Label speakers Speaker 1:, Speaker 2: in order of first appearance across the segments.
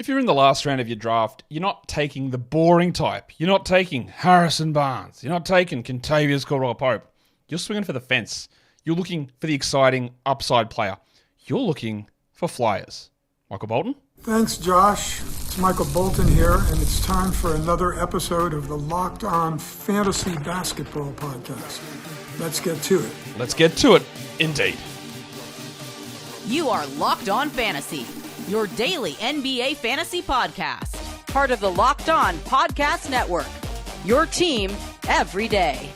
Speaker 1: If you're in the last round of your draft, you're not taking the boring type. You're not taking Harrison Barnes. You're not taking Kentavious Caldwell-Pope. You're swinging for the fence. You're looking for the exciting upside player. You're looking for flyers. Michael Bolton?
Speaker 2: Thanks, Josh. It's Michael Bolton here, and it's time for another episode of the Locked On Fantasy Basketball Podcast. Let's get to it.
Speaker 1: Let's get to it, indeed.
Speaker 3: You are Locked On Fantasy, your daily NBA fantasy podcast. Part of the Locked On Podcast Network, your team every day.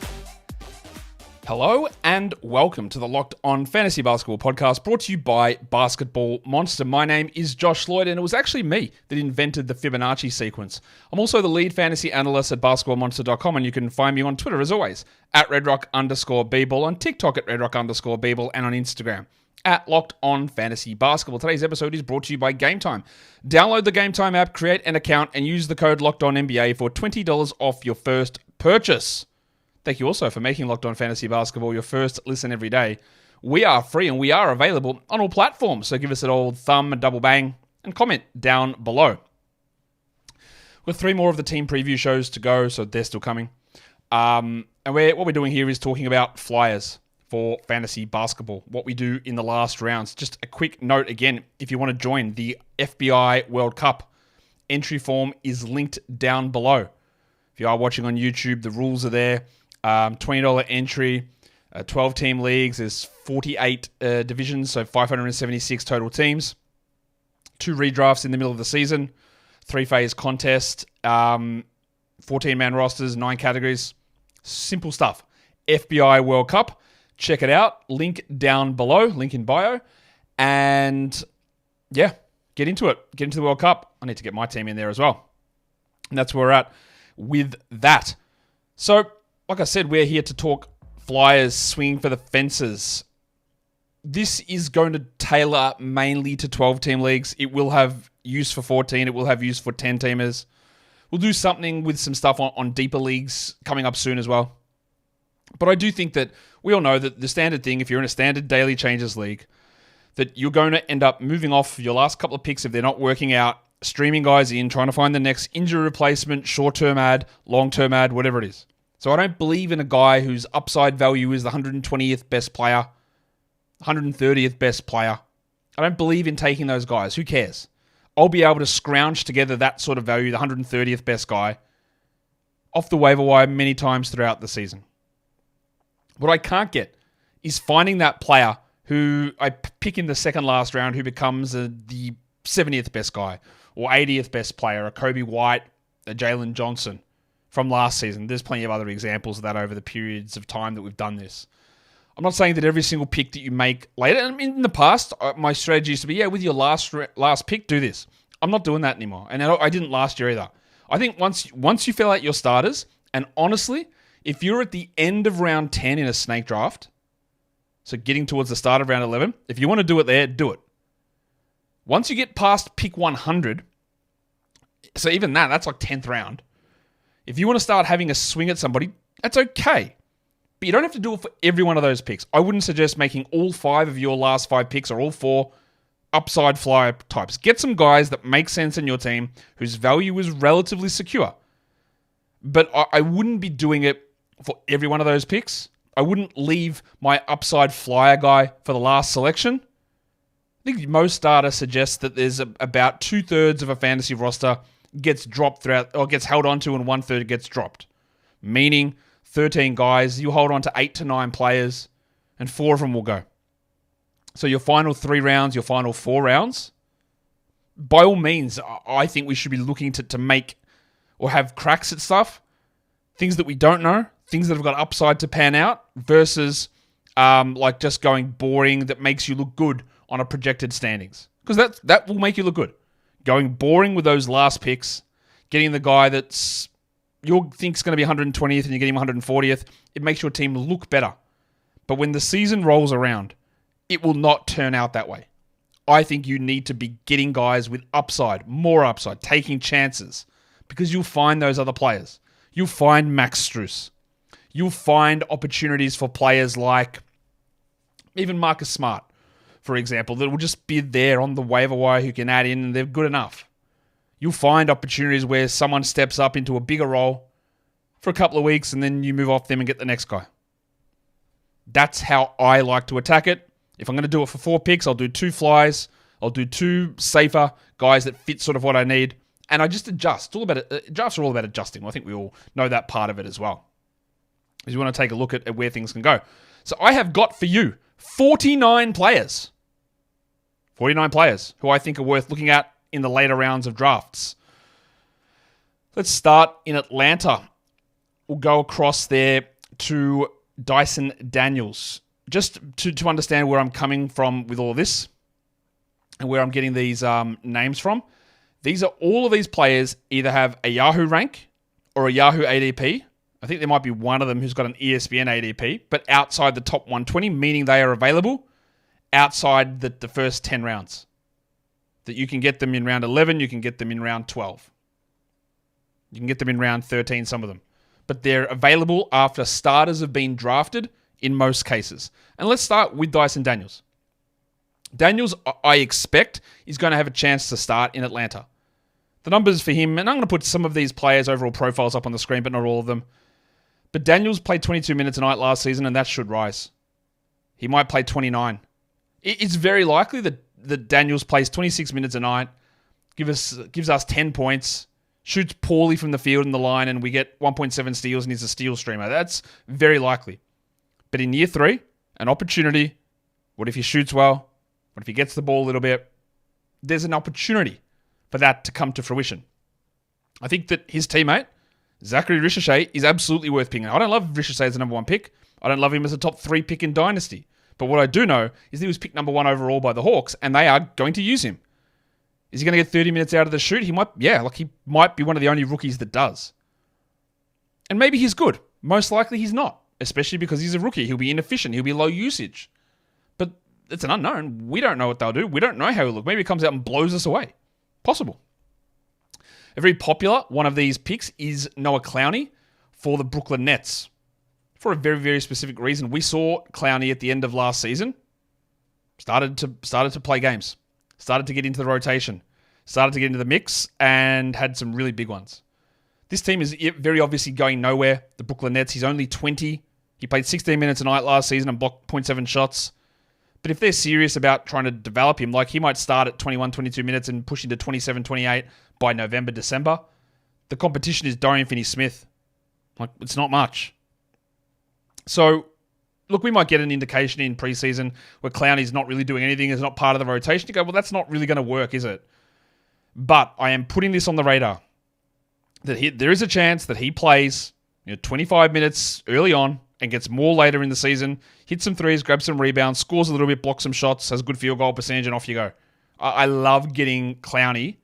Speaker 1: Hello and welcome to the Locked On Fantasy Basketball Podcast, brought to you by Basketball Monster. My name is Josh Lloyd, and it was actually me that invented the Fibonacci sequence. I'm also the lead fantasy analyst at basketballmonster.com, and you can find me on Twitter as always, at redrock_bball, on TikTok at redrock_bball, and on Instagram at Locked On Fantasy Basketball. Today's episode is brought to you by Gametime. Download the Gametime app, create an account, and use the code LOCKEDONNBA for $20 off your first purchase. Thank you also for making Locked On Fantasy Basketball your first listen every day. We are free and we are available on all platforms, so give us an old thumb, a double bang, and comment down below. We've got 3 more of the team preview shows to go, so they're still coming. And what we're doing here is talking about flyers for fantasy basketball, what we do in the last rounds. Just a quick note again, if you want to join the FBI World Cup, entry form is linked down below. If you are watching on YouTube, the rules are there. $20 entry, 12-team leagues. There's 48 divisions, so 576 total teams. 2 redrafts in the middle of the season. 3-phase contest. 14-man rosters, 9 categories. Simple stuff. FBI World Cup. Check it out. Link down below. Link in bio. And yeah, get into it. Get into the World Cup. I need to get my team in there as well. And that's where we're at with that. So, like I said, we're here to talk flyers swinging for the fences. This is going to tailor mainly to 12-team leagues. It will have use for 14. It will have use for 10-teamers. We'll do something with some stuff on deeper leagues coming up soon as well. But I do think that we all know that the standard thing, if you're in a standard daily changes league, that you're going to end up moving off your last couple of picks if they're not working out, streaming guys in, trying to find the next injury replacement, short-term ad, long-term ad, whatever it is. So I don't believe in a guy whose upside value is the 120th best player, 130th best player. I don't believe in taking those guys. Who cares? I'll be able to scrounge together that sort of value, the 130th best guy, off the waiver wire many times throughout the season. What I can't get is finding that player who I pick in the second last round who becomes the 70th best guy or 80th best player, a Kobe White, a Jalen Johnson from last season. There's plenty of other examples of that over the periods of time that we've done this. I'm not saying that every single pick that you make later, in the past, my strategy used to be, with your last pick, do this. I'm not doing that anymore. And I didn't last year either. I think once you fill out your starters, and honestly, if you're at the end of round 10 in a snake draft, so getting towards the start of round 11, if you want to do it there, do it. Once you get past pick 100, so even that's like 10th round, if you want to start having a swing at somebody, that's okay. But you don't have to do it for every one of those picks. I wouldn't suggest making all 5 of your last 5 picks or all 4 upside flyer types. Get some guys that make sense in your team, whose value is relatively secure. But I wouldn't be doing it for every one of those picks. I wouldn't leave my upside flyer guy for the last selection. I think most data suggests that there's about 2/3 of a fantasy roster gets dropped throughout, or gets held onto, and 1/3 gets dropped. Meaning 13 guys, you hold on to 8 to 9 players, and 4 of them will go. So your final 3 rounds, your final 4 rounds, by all means, I think we should be looking to make or have cracks at stuff, things that we don't know, things that have got upside to pan out, versus like just going boring that makes you look good on a projected standings. Because that will make you look good. Going boring with those last picks, getting the guy that's you think's going to be 120th and you get him 140th, it makes your team look better. But when the season rolls around, it will not turn out that way. I think you need to be getting guys with upside, more upside, taking chances, because you'll find those other players. You'll find Max Strus. You'll find opportunities for players like even Marcus Smart, for example, that will just be there on the waiver wire who can add in, and they're good enough. You'll find opportunities where someone steps up into a bigger role for a couple of weeks and then you move off them and get the next guy. That's how I like to attack it. If I'm going to do it for 4 picks, I'll do 2 flies. I'll do 2 safer guys that fit sort of what I need. And I just adjust. It's all about it. Drafts are all about adjusting. Well, I think we all know that part of it as well. Because you want to take a look at where things can go. So I have got for you 49 players. 49 players who I think are worth looking at in the later rounds of drafts. Let's start in Atlanta. We'll go across there to Dyson Daniels. Just to understand where I'm coming from with all this and where I'm getting these names from. All of these players either have a Yahoo rank or a Yahoo ADP. I think there might be one of them who's got an ESPN ADP, but outside the top 120, meaning they are available outside the first 10 rounds. That you can get them in round 11, you can get them in round 12. You can get them in round 13, some of them. But they're available after starters have been drafted in most cases. And let's start with Dyson Daniels. Daniels, I expect, is going to have a chance to start in Atlanta. The numbers for him, and I'm going to put some of these players' overall profiles up on the screen, but not all of them. But Daniels played 22 minutes a night last season, and that should rise. He might play 29. It's very likely that Daniels plays 26 minutes a night, gives us 10 points, shoots poorly from the field and the line, and we get 1.7 steals and he's a steal streamer. That's very likely. But in year 3, an opportunity. What if he shoots well? What if he gets the ball a little bit? There's an opportunity for that to come to fruition. I think that his teammate, Zachary Ricochet, is absolutely worth picking. I don't love Ricochet as a number 1 pick. I don't love him as a top 3 pick in Dynasty. But what I do know is that he was picked number 1 overall by the Hawks, and they are going to use him. Is he going to get 30 minutes out of the shoot? He might be one of the only rookies that does. And maybe he's good. Most likely he's not, especially because he's a rookie. He'll be inefficient. He'll be low usage. But it's an unknown. We don't know what they'll do. We don't know how he'll look. Maybe he comes out and blows us away. Possible. A very popular one of these picks is Noah Clowney for the Brooklyn Nets. For a very, very specific reason. We saw Clowney at the end of last season. Started to play games. Started to get into the rotation. Started to get into the mix and had some really big ones. This team is very obviously going nowhere. The Brooklyn Nets, he's only 20. He played 16 minutes a night last season and blocked 0.7 shots. But if they're serious about trying to develop him, like he might start at 21, 22 minutes and push into 27, 28 by November, December. The competition is Dorian Finney-Smith. Like, it's not much. So, look, we might get an indication in preseason where Clowney's not really doing anything, is not part of the rotation. You go, well, that's not really going to work, is it? But I am putting this on the radar. That there is a chance that he plays 25 minutes early on and gets more later in the season, hits some threes, grabs some rebounds, scores a little bit, blocks some shots, has a good field goal percentage, and off you go. I love getting Clowney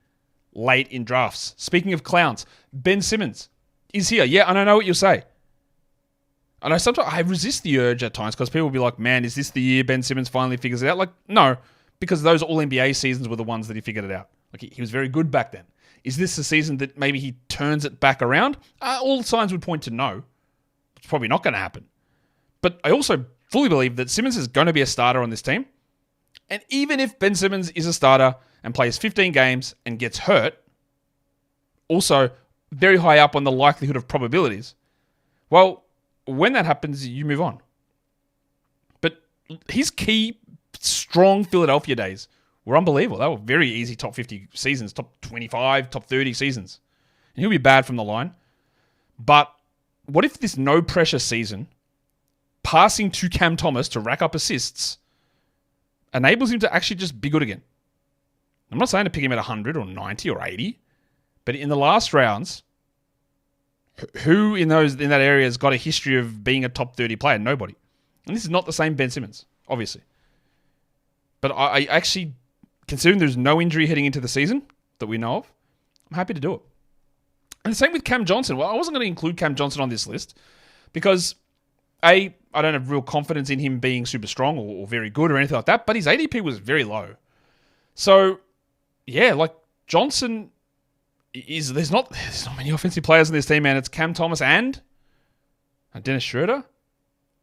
Speaker 1: late in drafts. Speaking of clowns, Ben Simmons is here. Yeah, and I know what you'll say. I know sometimes I resist the urge at times because people will be like, man, is this the year Ben Simmons finally figures it out? Like, no, because those All-NBA seasons were the ones that he figured it out. Like, he was very good back then. Is this the season that maybe he turns it back around? All the signs would point to no. It's probably not going to happen. But I also fully believe that Simmons is going to be a starter on this team. And even if Ben Simmons is a starter and plays 15 games and gets hurt, also very high up on the likelihood of probabilities, well, when that happens, you move on. But his key, strong Philadelphia days were unbelievable. They were very easy top 50 seasons, top 25, top 30 seasons. And he'll be bad from the line. But what if this no-pressure season, passing to Cam Thomas to rack up assists, enables him to actually just be good again? I'm not saying to pick him at 100 or 90 or 80, but in the last rounds, who in that area has got a history of being a top 30 player? Nobody. And this is not the same Ben Simmons, obviously. But I actually, considering there's no injury heading into the season that we know of, I'm happy to do it. And the same with Cam Johnson. Well, I wasn't going to include Cam Johnson on this list because, I don't have real confidence in him being super strong or very good or anything like that, but his ADP was very low. So, yeah, like Johnson there's not many offensive players in this team, man. It's Cam Thomas and Dennis Schroeder.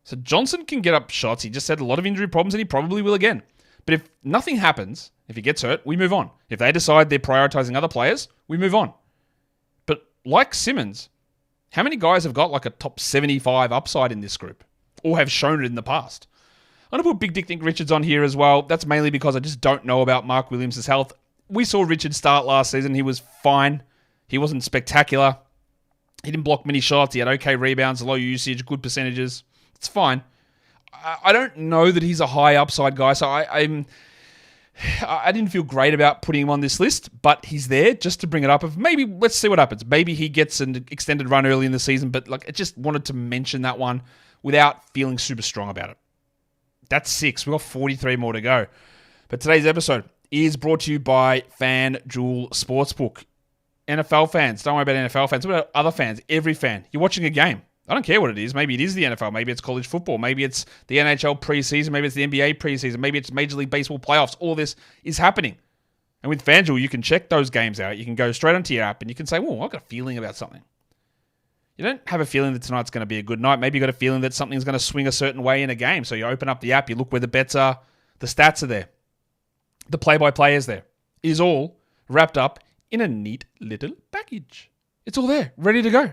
Speaker 1: So Johnson can get up shots. He just had a lot of injury problems and he probably will again. But if nothing happens, if he gets hurt, we move on. If they decide they're prioritizing other players, We move on. But like Simmons, how many guys have got like a top 75 upside in this group or have shown it in the past? I'm going to put Big Dick Nick Richards on here as well. That's mainly because I just don't know about Mark Williams' health. We saw Richards start last season. He was fine. He wasn't spectacular. He didn't block many shots. He had okay rebounds, low usage, good percentages. It's fine. I don't know that he's a high upside guy, so I didn't feel great about putting him on this list, but he's there just to bring it up. Of maybe let's see what happens. Maybe he gets an extended run early in the season, but like I just wanted to mention that one without feeling super strong about it. That's 6. We've got 43 more to go. But today's episode is brought to you by FanDuel Sportsbook. NFL fans, don't worry about NFL fans. What about other fans? Every fan. You're watching a game. I don't care what it is. Maybe it is the NFL. Maybe it's college football. Maybe it's the NHL preseason. Maybe it's the NBA preseason. Maybe it's Major League Baseball playoffs. All this is happening. And with FanDuel, you can check those games out. You can go straight onto your app and you can say, well, I've got a feeling about something. You don't have a feeling that tonight's going to be a good night. Maybe you got a feeling that something's going to swing a certain way in a game. So you open up the app, you look where the bets are. The stats are there. The play-by-play is there. It is all wrapped up in a neat little package. It's all there, ready to go.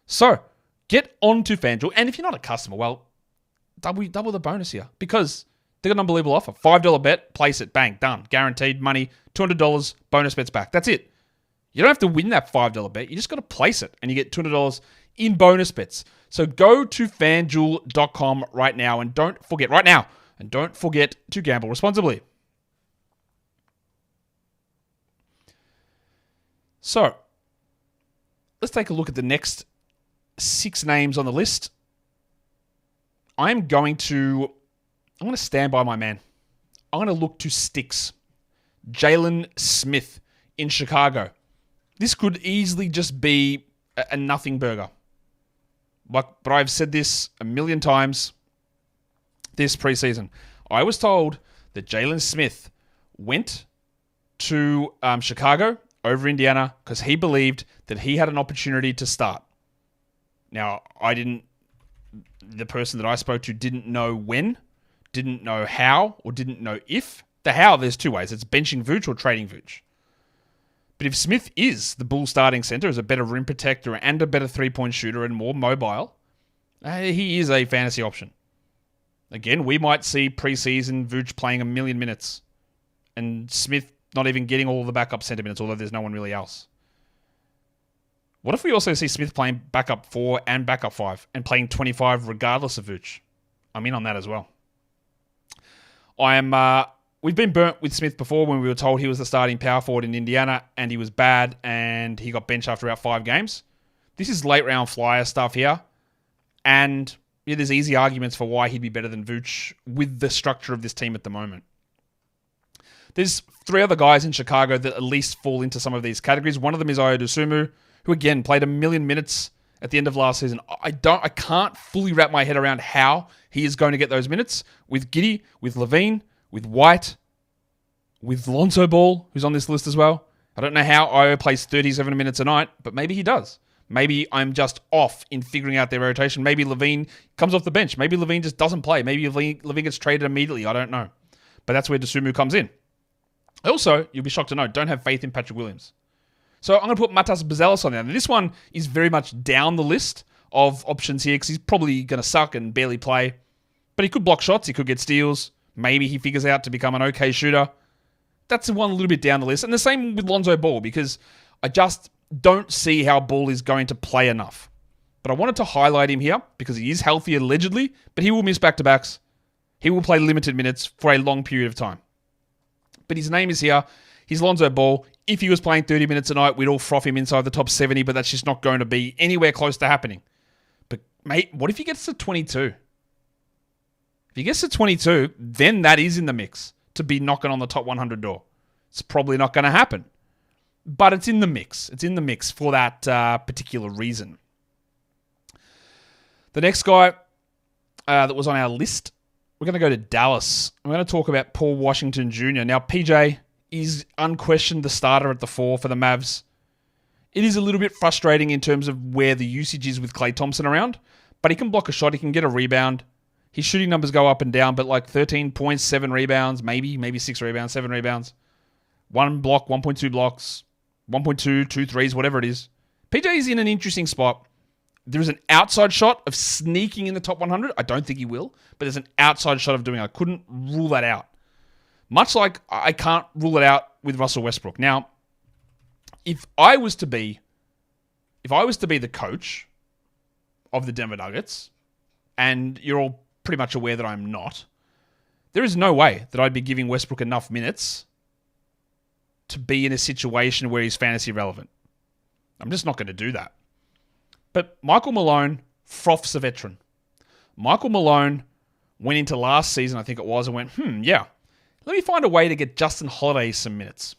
Speaker 1: So, get onto FanDuel. And if you're not a customer, well, double the bonus here. Because they got an unbelievable offer. $5 bet, place it, bang, done. Guaranteed money, $200, bonus bets back. That's it. You don't have to win that $5 bet. You just got to place it. And you get $200 in bonus bets. So go to FanDuel.com right now. And don't forget to gamble responsibly. So, let's take a look at the next 6 names on the list. I'm going to stand by my man. I'm going to look to Sticks. Jalen Smith in Chicago. This could easily just be a nothing burger. But I've said this a million times this preseason. I was told that Jalen Smith went to Chicago over Indiana because he believed that he had an opportunity to start. Now, the person that I spoke to didn't know when, didn't know how, or didn't know if. The how, there's 2 ways. It's benching Vooch or trading Vooch. But if Smith is the Bulls starting center, as a better rim protector and a better three-point shooter and more mobile, he is a fantasy option. Again, we might see preseason Vooch playing 1 million minutes and Smith not even getting all the backup center minutes, although there's no one really else. What if we also see Smith playing backup 4 and backup 5 and playing 25 regardless of Vooch? I'm in on that as well. We've been burnt with Smith before when we were told he was the starting power forward in Indiana and he was bad and he got benched after about 5 games. This is late round flyer stuff here. And there's easy arguments for why he'd be better than Vooch with the structure of this team at the moment. There's 3 other guys in Chicago that at least fall into some of these categories. One of them is Ayo Dosunmu, who again played 1 million minutes at the end of last season. I can't fully wrap my head around how he is going to get those minutes with Giddey, with Levine, with White, with Lonzo Ball, who's on this list as well. I don't know how Ayo plays 37 minutes a night, but maybe he does. Maybe I'm just off in figuring out their rotation. Maybe Levine comes off the bench. Maybe Levine just doesn't play. Maybe Levine gets traded immediately. I don't know. But that's where Dosunmu comes in. Also, you'll be shocked to know, don't have faith in Patrick Williams. So I'm going to put Matas Buzelis on there. And this one is very much down the list of options here because he's probably going to suck and barely play. But he could block shots. He could get steals. Maybe he figures out to become an okay shooter. That's the one a little bit down the list. And the same with Lonzo Ball because I just don't see how Ball is going to play enough. But I wanted to highlight him here because he is healthy allegedly, but he will miss back-to-backs. He will play limited minutes for a long period of time. But his name is here. He's Lonzo Ball. If he was playing 30 minutes a night, we'd all froth him inside the top 70, but that's just not going to be anywhere close to happening. But, mate, what if he gets to 22? If he gets to 22, then that is in the mix to be knocking on the top 100 door. It's probably not going to happen. But it's in the mix. It's in the mix for that particular reason. The next guy that was on our list, we're going to go to Dallas. We're going to talk about Paul Washington Jr. Now, PJ is unquestioned the starter at the 4 for the Mavs. It is a little bit frustrating in terms of where the usage is with Klay Thompson around, but he can block a shot, he can get a rebound. His shooting numbers go up and down, but like 13 points, 7 rebounds, maybe 6 rebounds, 7 rebounds. 1 block, 1.2 blocks, 1.2, 2 threes, whatever it is. PJ is in an interesting spot. There is an outside shot of sneaking in the top 100. I don't think he will, but there's an outside shot of doing it. I couldn't rule that out. Much like I can't rule it out with Russell Westbrook. Now, if I was to be the coach of the Denver Nuggets, and you're all pretty much aware that I'm not, there is no way that I'd be giving Westbrook enough minutes to be in a situation where he's fantasy relevant. I'm just not going to do that. But Michael Malone froths a veteran. Michael Malone went into last season, I think it was, and went, yeah, let me find a way to get Justin Holiday some minutes.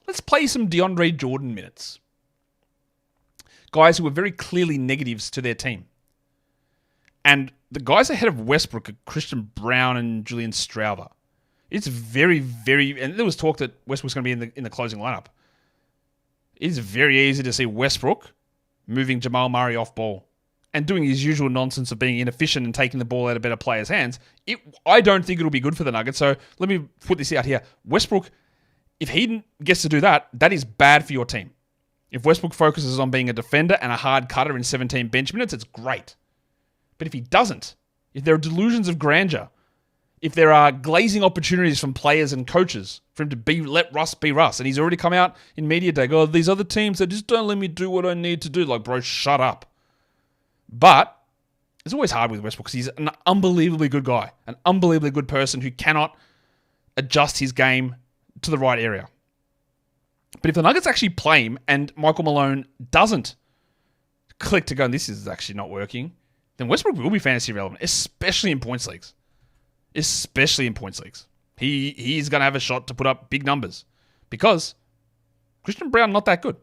Speaker 1: Let's play some DeAndre Jordan minutes. Guys who were very clearly negatives to their team. And the guys ahead of Westbrook are Christian Brown and Julian Strouber. It's very, very... And there was talk that Westbrook's going to be in the closing lineup. It's very easy to see Westbrook moving Jamal Murray off ball and doing his usual nonsense of being inefficient and taking the ball out of better players' hands. I don't think it'll be good for the Nuggets. So let me put this out here. Westbrook, if he gets to do that, that is bad for your team. If Westbrook focuses on being a defender and a hard cutter in 17 bench minutes, it's great. But if he doesn't, if there are delusions of grandeur, if there are glazing opportunities from players and coaches for him to let Russ be Russ, and he's already come out in media day, these other teams, they just don't let me do what I need to do. Like, bro, shut up. But it's always hard with Westbrook because he's an unbelievably good guy, an unbelievably good person who cannot adjust his game to the right area. But if the Nuggets actually play him and Michael Malone doesn't click to go, this is actually not working, then Westbrook will be fantasy relevant, especially in points leagues. Especially in points leagues. He's going to have a shot to put up big numbers because Christian Brown not that good.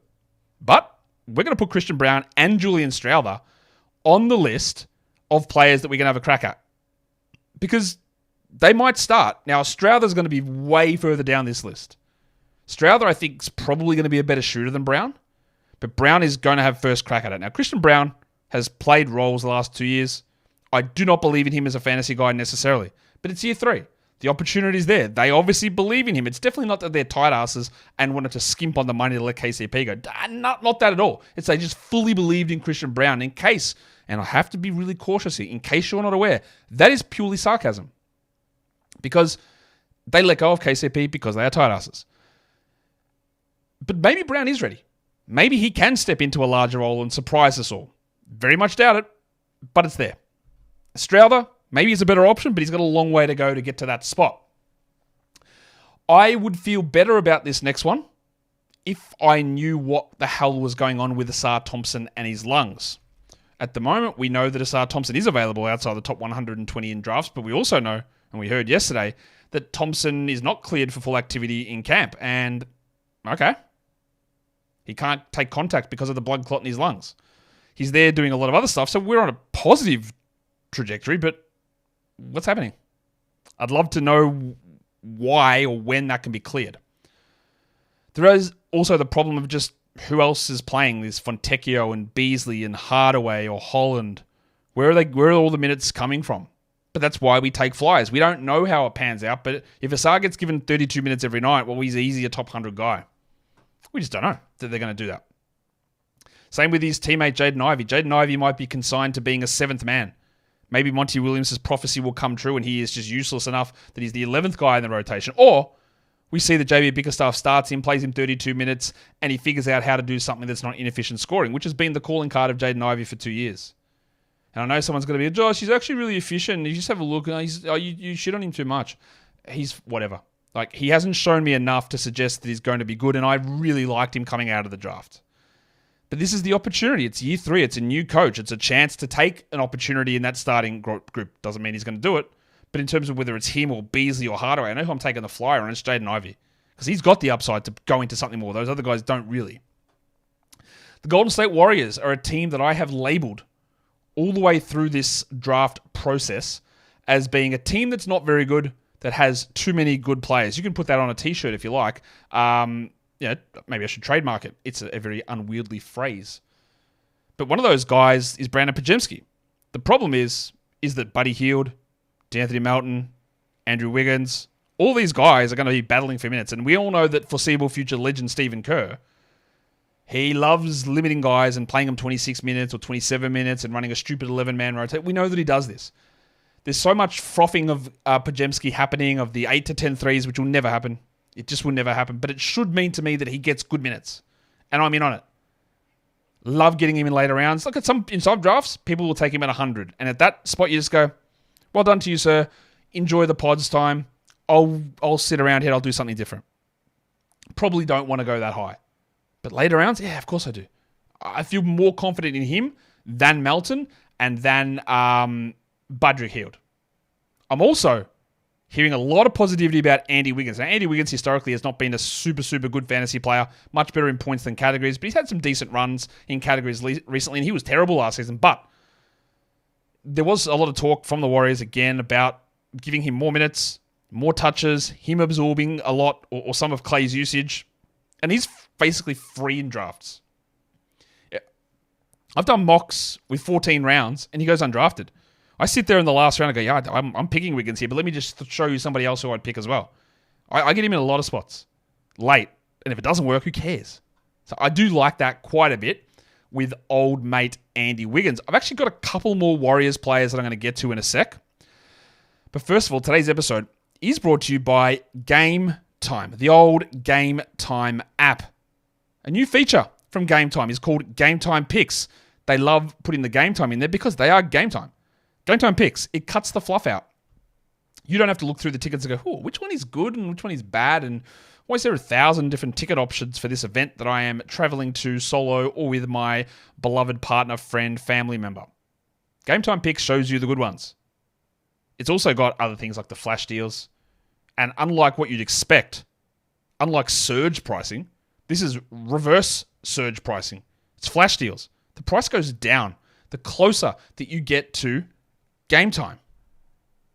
Speaker 1: But we're going to put Christian Brown and Julian Strouber on the list of players that we're going to have a crack at because they might start. Now, Strouber's going to be way further down this list. Strouber, I think, is probably going to be a better shooter than Brown, but Brown is going to have first crack at it. Now, Christian Brown has played roles the last 2 years. I do not believe in him as a fantasy guy necessarily, but it's year 3. The opportunity's there. They obviously believe in him. It's definitely not that they're tight asses and wanted to skimp on the money to let KCP go. Not that at all. It's they just fully believed in Christian Brown in case, and I have to be really cautious here, in case you're not aware, that is purely sarcasm. Because they let go of KCP because they are tight asses. But maybe Brown is ready. Maybe he can step into a larger role and surprise us all. Very much doubt it, but it's there. Strouber, maybe he's a better option, but he's got a long way to go to get to that spot. I would feel better about this next one if I knew what the hell was going on with Asar Thompson and his lungs. At the moment, we know that Asar Thompson is available outside the top 120 in drafts, but we also know, and we heard yesterday, that Thompson is not cleared for full activity in camp. And, okay, he can't take contact because of the blood clot in his lungs. He's there doing a lot of other stuff, so we're on a positive trajectory, but what's happening? I'd love to know why or when that can be cleared. There is also the problem of just who else is playing. There's Fontecchio and Beasley and Hardaway or Holland. Where are all the minutes coming from? But that's why we take Fliers. We don't know how it pans out, but if Asar gets given 32 minutes every night, well, he's easy a top 100 guy. We just don't know that they're going to do that. Same with his teammate Jaden Ivey. Jaden Ivey might be consigned to being a 7th man. Maybe Monty Williams' prophecy will come true and he is just useless enough that he's the 11th guy in the rotation. Or we see that JB Bickerstaff starts him, plays him 32 minutes, and he figures out how to do something that's not inefficient scoring, which has been the calling card of Jaden Ivey for 2 years. And I know someone's going to be, Josh, he's actually really efficient. You just have a look. You shit on him too much. He's whatever. Like, he hasn't shown me enough to suggest that he's going to be good, and I really liked him coming out of the draft. But this is the opportunity. It's year 3. It's a new coach. It's a chance to take an opportunity in that starting group. Doesn't mean he's going to do it. But in terms of whether it's him or Beasley or Hardaway, I know who I'm taking the flyer on. It's Jaden Ivey. Because he's got the upside to go into something more. Those other guys don't really. The Golden State Warriors are a team that I have labeled all the way through this draft process as being a team that's not very good, that has too many good players. You can put that on a t-shirt if you like. Maybe I should trademark it. It's a very unwieldy phrase. But one of those guys is Brandon Podziemski. The problem is that Buddy Hield, D'Anthony Melton, Andrew Wiggins, All these guys are going to be battling for minutes. And we all know that foreseeable future legend Stephen Kerr, he loves limiting guys and playing them 26 minutes or 27 minutes and running a stupid 11-man rotate. We know that he does this. There's so much frothing of Podziemski happening, of the 8 to 10 threes, which will never happen. It just will never happen. But it should mean to me that he gets good minutes. And I'm in on it. Love getting him in later rounds. Look, in some drafts, people will take him at 100. And at that spot, you just go, well done to you, sir. Enjoy the pods time. I'll sit around here. I'll do something different. Probably don't want to go that high. But later rounds, yeah, of course I do. I feel more confident in him than Melton and than Budrick Hield. I'm also hearing a lot of positivity about Andy Wiggins. Now, Andy Wiggins historically has not been a super, super good fantasy player. Much better in points than categories. But he's had some decent runs in categories recently. And he was terrible last season. But there was a lot of talk from the Warriors again about giving him more minutes, more touches, him absorbing a lot or some of Clay's usage. And he's basically free in drafts. Yeah. I've done mocks with 14 rounds and he goes undrafted. I sit there in the last round and go, yeah, I'm picking Wiggins here, but let me just show you somebody else who I'd pick as well. I get him in a lot of spots late. And if it doesn't work, who cares? So I do like that quite a bit with old mate Andy Wiggins. I've actually got a couple more Warriors players that I'm going to get to in a sec. But first of all, today's episode is brought to you by Gametime, the old Gametime app. A new feature from Gametime is called Gametime Picks. They love putting the Gametime in there because they are Gametime. Gametime Picks, it cuts the fluff out. You don't have to look through the tickets and go, which one is good and which one is bad, and why is there 1,000 different ticket options for this event that I am traveling to solo or with my beloved partner, friend, family member. Gametime Picks shows you the good ones. It's also got other things like the flash deals, and unlike what you'd expect, unlike surge pricing, this is reverse surge pricing. It's flash deals. The price goes down the closer that you get to game time.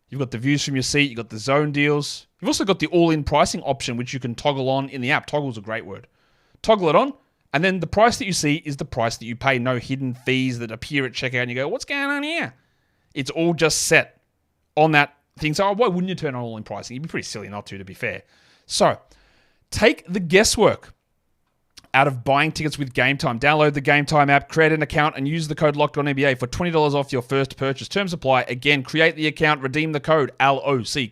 Speaker 1: You've got the views from your seat. You've got the zone deals. You've also got the all-in pricing option, which you can toggle on in the app. Toggle's a great word. Toggle it on, and then the price that you see is the price that you pay. No hidden fees that appear at checkout, and you go, what's going on here? It's all just set on that thing. So why wouldn't you turn on all-in pricing? You'd be pretty silly not to be fair. So take the guesswork out of buying tickets with Gametime. Download the Gametime app, create an account, and use the code LOCKEDONNBA for $20 off your first purchase. Terms apply. Again, create the account, redeem the code LOCKEDONNBA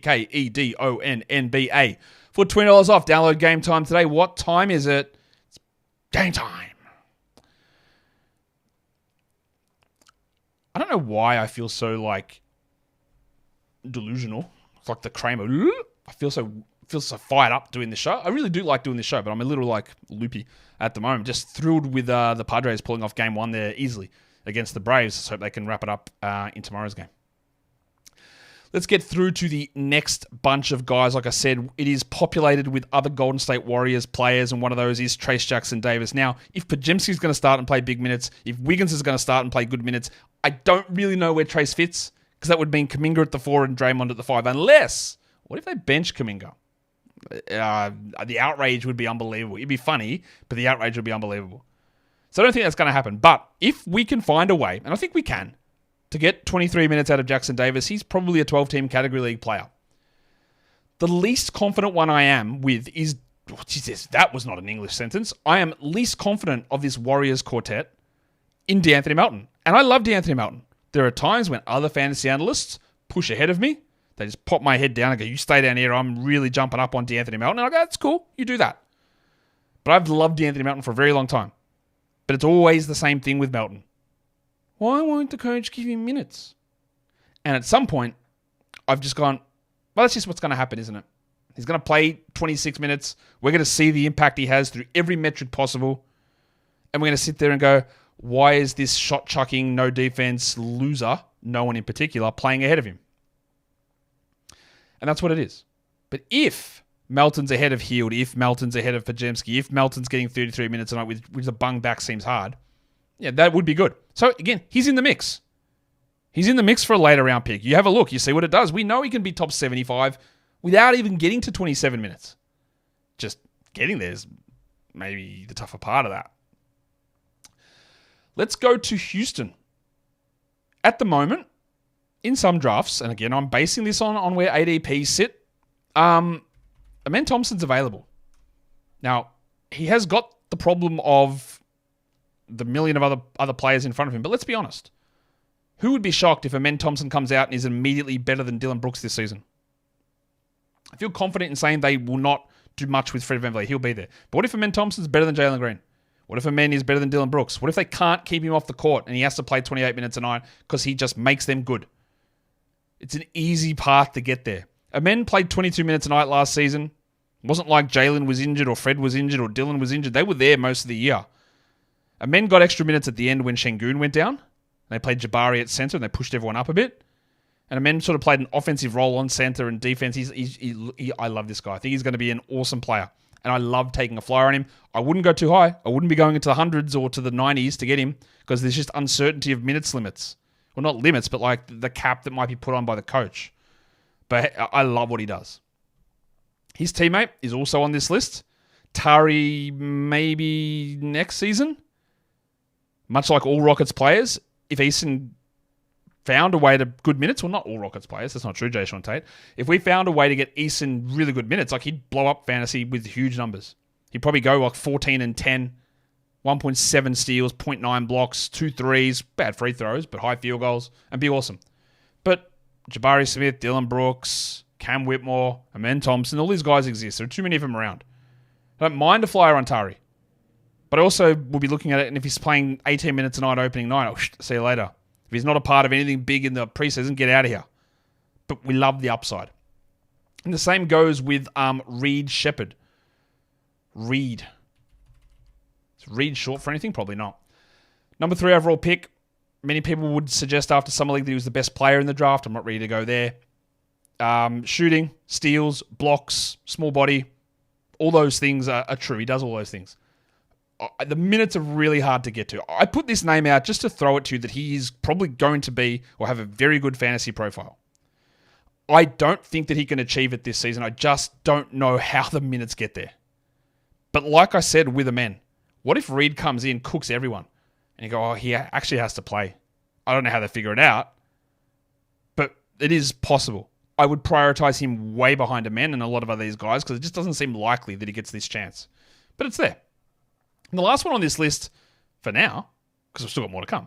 Speaker 1: for $20 off. Download Gametime today. What time is it? It's game time. I don't know why I feel so delusional. It's like the Kramer. I feel so fired up doing this show. I really do like doing this show, but I'm a little loopy at the moment. Just thrilled with the Padres pulling off game one there easily against the Braves. Let's hope they can wrap it up in tomorrow's game. Let's get through to the next bunch of guys. Like I said, it is populated with other Golden State Warriors players, and one of those is Trace Jackson-Davis. Now, if Podziemski's going to start and play big minutes, if Wiggins is going to start and play good minutes, I don't really know where Trace fits, because that would mean Kuminga at the 4 and Draymond at the 5. Unless, what if they bench Kuminga? The outrage would be unbelievable. It'd be funny, but the outrage would be unbelievable. So I don't think that's going to happen. But if we can find a way, and I think we can, to get 23 minutes out of Jackson Davis, he's probably a 12-team category league player. The least confident one I am with is, Jesus, that was not an English sentence. I am least confident of this Warriors quartet in DeAnthony Melton. And I love DeAnthony Melton. There are times when other fantasy analysts push ahead of me. They just pop my head down and go, you stay down here, I'm really jumping up on DeAnthony Melton. And I go, that's cool, you do that. But I've loved DeAnthony Melton for a very long time. But it's always the same thing with Melton. Why won't the coach give him minutes? And at some point, I've just gone, well, that's just what's going to happen, isn't it? He's going to play 26 minutes. We're going to see the impact he has through every metric possible. And we're going to sit there and go, why is this shot-chucking, no defense loser, no one in particular, playing ahead of him? And that's what it is. But if Melton's ahead of Hield, if Melton's ahead of Podziemski, if Melton's getting 33 minutes a night, which the bung back seems hard, yeah, that would be good. So again, he's in the mix. He's in the mix for a later round pick. You have a look, you see what it does. We know he can be top 75 without even getting to 27 minutes. Just getting there is maybe the tougher part of that. Let's go to Houston. At the moment, in some drafts, and again, I'm basing this on where ADPs sit, Amen Thompson's available. Now, he has got the problem of the million of other players in front of him, but let's be honest. Who would be shocked if Amen Thompson comes out and is immediately better than Dylan Brooks this season? I feel confident in saying they will not do much with Fred VanVleet. He'll be there. But what if Amen Thompson's better than Jalen Green? What if Amen is better than Dylan Brooks? What if they can't keep him off the court and he has to play 28 minutes a night because he just makes them good? It's an easy path to get there. Amen played 22 minutes a night last season. It wasn't like Jalen was injured or Fred was injured or Dylan was injured. They were there most of the year. Amen got extra minutes at the end when Şengün went down. They played Jabari at center and they pushed everyone up a bit. And Amen sort of played an offensive role on center and defense. I love this guy. I think he's going to be an awesome player. And I love taking a flyer on him. I wouldn't go too high. I wouldn't be going into the hundreds or to the 90s to get him because there's just uncertainty of minutes limits. Well, not limits, but like the cap that might be put on by the coach. But I love what he does. His teammate is also on this list. Tari, maybe next season. Much like all Rockets players, if Eason found a way to good minutes, well, not all Rockets players, that's not true, Jason Tate. If we found a way to get Eason really good minutes, like he'd blow up fantasy with huge numbers. He'd probably go like 14 and 10, 1.7 steals, 0.9 blocks, 2 threes, bad free throws, but high field goals, and be awesome. But Jabari Smith, Dylan Brooks, Cam Whitmore, Amen Thompson, all these guys exist. There are too many of them around. I don't mind a flyer on Tari. But I also will be looking at it, and if he's playing 18 minutes a night opening night, I'll see you later. If he's not a part of anything big in the preseason, get out of here. But we love the upside. And the same goes with Reed Shepherd. Reed. Is Reed short for anything? Probably not. Number 3 overall pick. Many people would suggest after Summer League that he was the best player in the draft. I'm not ready to go there. Shooting, steals, blocks, small body. All those things are true. He does all those things. The minutes are really hard to get to. I put this name out just to throw it to you that he is probably going to be or have a very good fantasy profile. I don't think that he can achieve it this season. I just don't know how the minutes get there. But like I said with Amen, what if Reed comes in, cooks everyone, and you go, oh, he actually has to play. I don't know how they figure it out, but it is possible. I would prioritize him way behind Amen and a lot of other these guys because it just doesn't seem likely that he gets this chance. But it's there. And the last one on this list, for now, because we've still got more to come,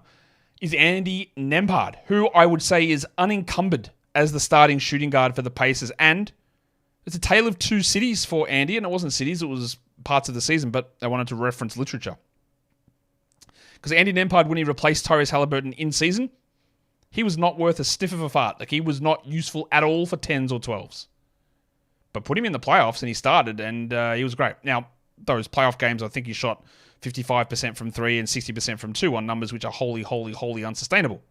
Speaker 1: is Andy Nembhard, who I would say is unencumbered as the starting shooting guard for the Pacers. And it's a tale of two cities for Andy, and it wasn't cities, it was parts of the season, but I wanted to reference literature. Because Andy Nembhard, when he replaced Tyrese Halliburton in season, he was not worth a sniff of a fart. Like, he was not useful at all for 10s or 12s. But put him in the playoffs, and he started, and he was great. Now, those playoff games, I think he shot 55% from 3 and 60% from 2 on numbers which are wholly unsustainable.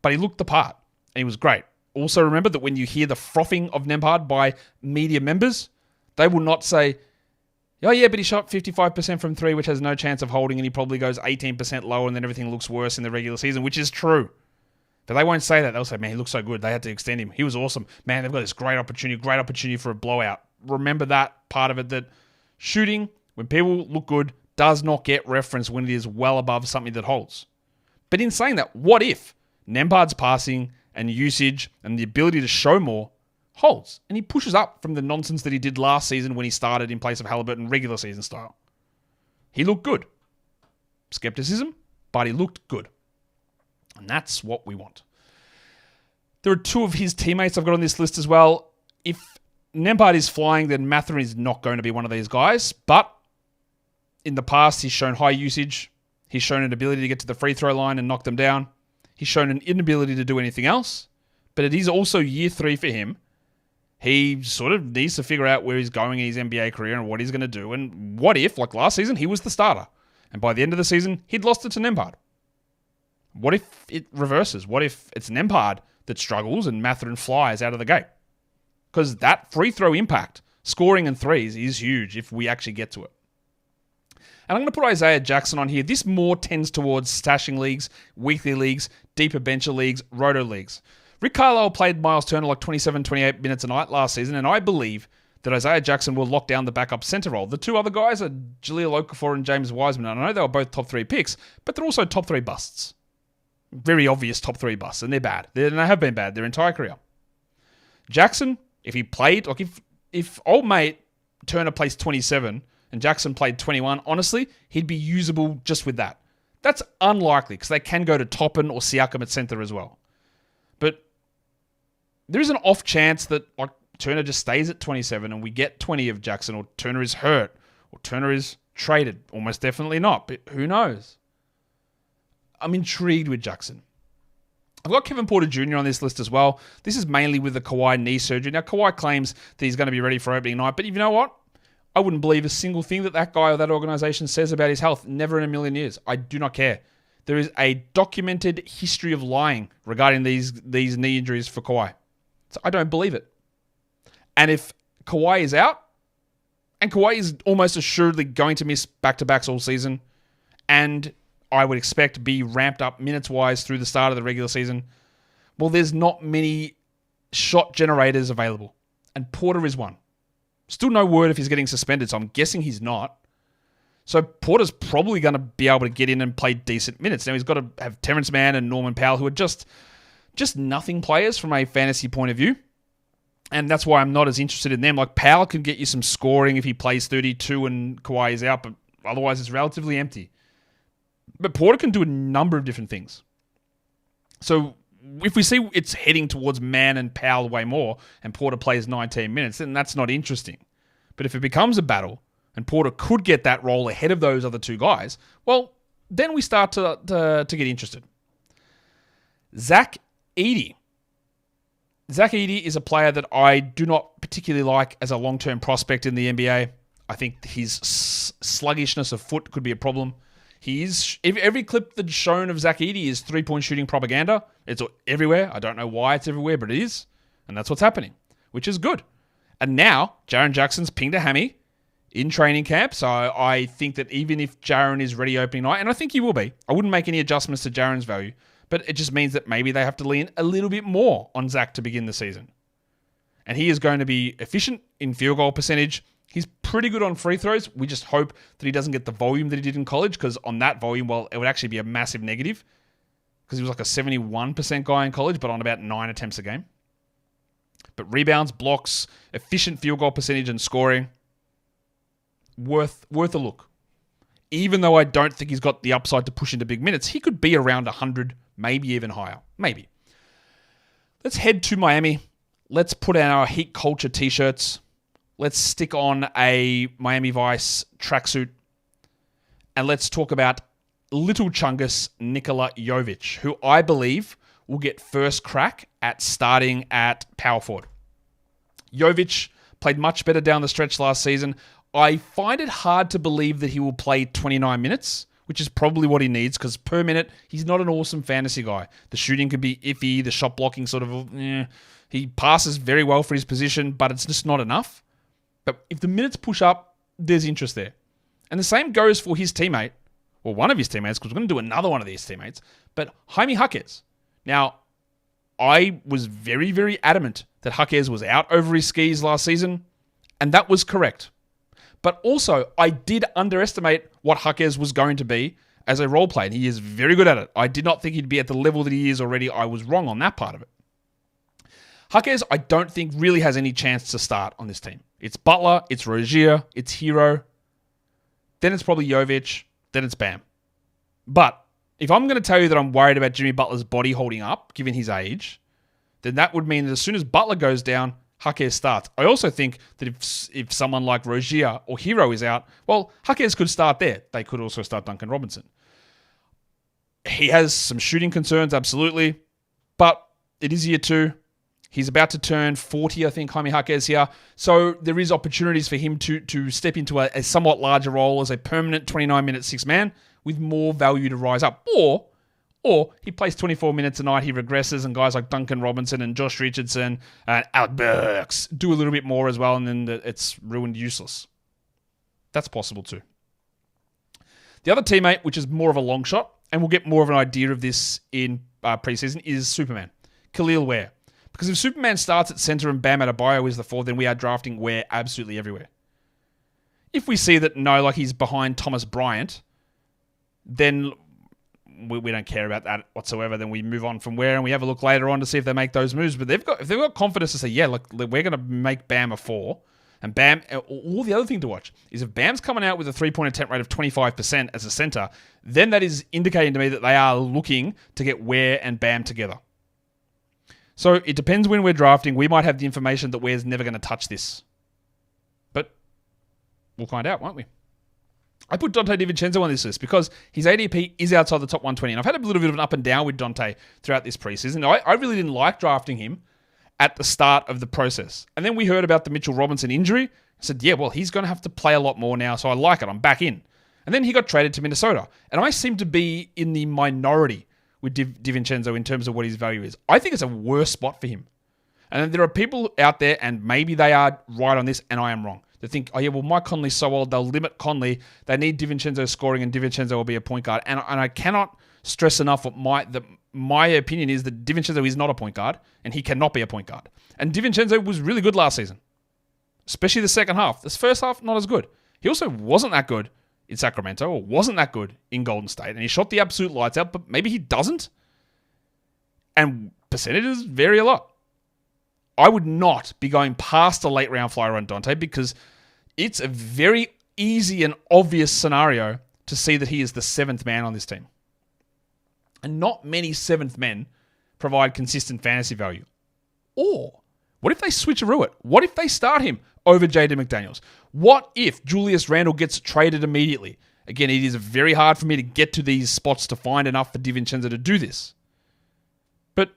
Speaker 1: But he looked the part, and he was great. Also remember that when you hear the frothing of Nembhard by media members, they will not say, oh yeah, but he shot 55% from 3, which has no chance of holding, and he probably goes 18% lower, and then everything looks worse in the regular season, which is true. But they won't say that. They'll say, man, he looks so good. They had to extend him. He was awesome. Man, they've got this great opportunity for a blowout. Remember that part of it, that shooting, when people look good, does not get reference when it is well above something that holds. But in saying that, what if Nembhard's passing and usage and the ability to show more holds, and he pushes up from the nonsense that he did last season when he started in place of Halliburton regular season style? He looked good. Skepticism, but he looked good. And that's what we want. There are 2 of his teammates I've got on this list as well. If Nembhard is flying, then Mathurin is not going to be one of these guys. But in the past, he's shown high usage. He's shown an ability to get to the free throw line and knock them down. He's shown an inability to do anything else. But it is also year 3 for him. He sort of needs to figure out where he's going in his NBA career and what he's going to do. And what if, like last season, he was the starter, and by the end of the season, he'd lost it to Nembhard? What if it reverses? What if it's Nembhard that struggles and Mathurin flies out of the gate? Because that free throw impact, scoring and threes, is huge if we actually get to it. And I'm going to put Isaiah Jackson on here. This more tends towards stashing leagues, weekly leagues, deeper bencher leagues, roto leagues. Rick Carlisle played Miles Turner like 27, 28 minutes a night last season, and I believe that Isaiah Jackson will lock down the backup center role. The 2 other guys are Jahlil Okafor and James Wiseman. I know they were both top 3 picks, but they're also top 3 busts. Very obvious top 3 busts, and they're bad. They have been bad their entire career. Jackson, if he played, like if if old mate Turner plays 27 and Jackson played 21, honestly, he'd be usable just with that. That's unlikely because they can go to Toppin or Siakam at center as well. But there is an off chance that like Turner just stays at 27 and we get 20 of Jackson, or Turner is hurt, or Turner is traded. Almost definitely not, but who knows? I'm intrigued with Jackson. I've got Kevin Porter Jr. on this list as well. This is mainly with the Kawhi knee surgery. Now, Kawhi claims that he's going to be ready for opening night, but you know what? I wouldn't believe a single thing that guy or that organization says about his health. Never in a million years. I do not care. There is a documented history of lying regarding these knee injuries for Kawhi. So I don't believe it. And if Kawhi is out, and Kawhi is almost assuredly going to miss back-to-backs all season, and I would expect be ramped up minutes-wise through the start of the regular season, well, there's not many shot generators available. And Porter is one. Still no word if he's getting suspended, so I'm guessing he's not. So Porter's probably going to be able to get in and play decent minutes. Now, he's got to have Terrence Mann and Norman Powell, who are just nothing players from a fantasy point of view. And that's why I'm not as interested in them. Like, Powell can get you some scoring if he plays 32 and Kawhi is out, but otherwise it's relatively empty. But Porter can do a number of different things. So if we see it's heading towards Mann and Powell way more, and Porter plays 19 minutes, then that's not interesting. But if it becomes a battle, and Porter could get that role ahead of those other two guys, well, then we start to get interested. Zach Edey. Zach Edey is a player that I do not particularly like as a long-term prospect in the NBA. I think his sluggishness of foot could be a problem. Every clip that's shown of Zach Edey is three-point shooting propaganda. It's everywhere. I don't know why it's everywhere, but it is. And that's what's happening, which is good. And now, Jaren Jackson's pinged a hammy in training camp. So I think that even if Jaren is ready opening night, and I think he will be, I wouldn't make any adjustments to Jaren's value. But it just means that maybe they have to lean a little bit more on Zach to begin the season. And he is going to be efficient in field goal percentage. He's pretty good on free throws. We just hope that he doesn't get the volume that he did in college, because on that volume, well, it would actually be a massive negative, because he was like a 71% guy in college, but on about 9 attempts a game. But rebounds, blocks, efficient field goal percentage, and scoring, worth a look. Even though I don't think he's got the upside to push into big minutes, he could be around 100, maybe even higher. Maybe. Let's head to Miami. Let's put on our Heat Culture t-shirts. Let's stick on a Miami Vice tracksuit. And let's talk about Little Chungus Nikola Jovic, who I believe will get first crack at starting at power forward. Jovic played much better down the stretch last season. I find it hard to believe that he will play 29 minutes, which is probably what he needs, because per minute, he's not an awesome fantasy guy. The shooting can be iffy, the shot blocking sort of, he passes very well for his position, but it's just not enough. But if the minutes push up, there's interest there. And the same goes for his teammate, or one of his teammates, because we're going to do another one of these teammates, but Jaime Jaquez. Now, I was very, very adamant that Jaquez was out over his skis last season, and that was correct. But also, I did underestimate what Jaquez was going to be as a role player, and he is very good at it. I did not think he'd be at the level that he is already. I was wrong on that part of it. Jaquez, I don't think really has any chance to start on this team. It's Butler, it's Rozier, it's Hero, then it's probably Jovic, then it's Bam. But if I'm going to tell you that I'm worried about Jimmy Butler's body holding up, given his age, then that would mean that as soon as Butler goes down, Jaquez starts. I also think that if someone like Rozier or Hero is out, well, Jaquez could start there. They could also start Duncan Robinson. He has some shooting concerns, absolutely, but it is year 2. He's about to turn 40, I think, Jaime Jaquez here. So there is opportunities for him to step into a somewhat larger role as a permanent 29-minute six-man with more value to rise up. Or he plays 24 minutes a night, he regresses, and guys like Duncan Robinson and Josh Richardson and Alec Burks do a little bit more as well, and then it's ruined useless. That's possible too. The other teammate, which is more of a long shot, and we'll get more of an idea of this in preseason, is Superman, Khalil Ware. Because if Superman starts at center and Bam Adebayo is the 4, then we are drafting Ware absolutely everywhere. If we see that, no, like he's behind Thomas Bryant, then we don't care about that whatsoever. Then we move on from Ware and we have a look later on to see if they make those moves. But if they've got confidence to say, yeah, look, we're going to make Bam a 4, And Bam, all the other thing to watch is if Bam's coming out with a three-point attempt rate of 25% as a center, then that is indicating to me that they are looking to get Ware and Bam together. So it depends when we're drafting. We might have the information that Ware's never going to touch this. But we'll find out, won't we? I put Dante DiVincenzo on this list because his ADP is outside the top 120. And I've had a little bit of an up and down with Dante throughout this preseason. I really didn't like drafting him at the start of the process. And then we heard about the Mitchell Robinson injury. I said, yeah, well, he's going to have to play a lot more now, so I like it. I'm back in. And then he got traded to Minnesota. And I seem to be in the minority with DiVincenzo in terms of what his value is. I think it's a worse spot for him. And then there are people out there, and maybe they are right on this, and I am wrong. They think, oh yeah, well, Mike Conley's so old, they'll limit Conley. They need DiVincenzo scoring, and DiVincenzo will be a point guard. And I cannot stress enough what my opinion is that DiVincenzo is not a point guard, and he cannot be a point guard. And DiVincenzo was really good last season, especially the second half. This first half, not as good. He also wasn't that good in Sacramento, or wasn't that good in Golden State, and he shot the absolute lights out, but maybe he doesn't. And percentages vary a lot. I would not be going past a late round flyer on Dante because it's a very easy and obvious scenario to see that he is the seventh man on this team. And not many seventh men provide consistent fantasy value. Or, what if they switcheroo it? What if they start him over Jaden McDaniels? What if Julius Randle gets traded immediately? Again, it is very hard for me to get to these spots to find enough for DiVincenzo to do this. But,